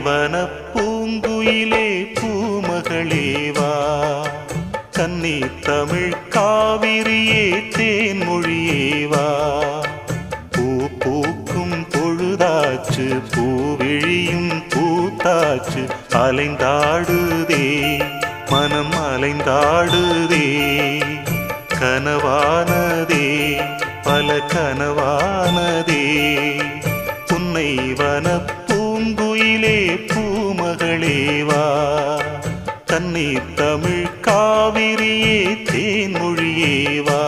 வனப்பூங்குயிலே பூமகளேவா கன்னி தமிழ் காவிரியே தேன்மொழியேவா பூ பூக்கும் பொழுதாச்சு பூவிழியும் பூத்தாச்சு அலைந்தாடுதே மனம் அலைந்தாடுதே கனவானதே பல கனவானதே புன்னை வனப்பூங்குயிலே பூமகளேவா கன்னி தமிழ் காவிரியே தேன்மொழியேவா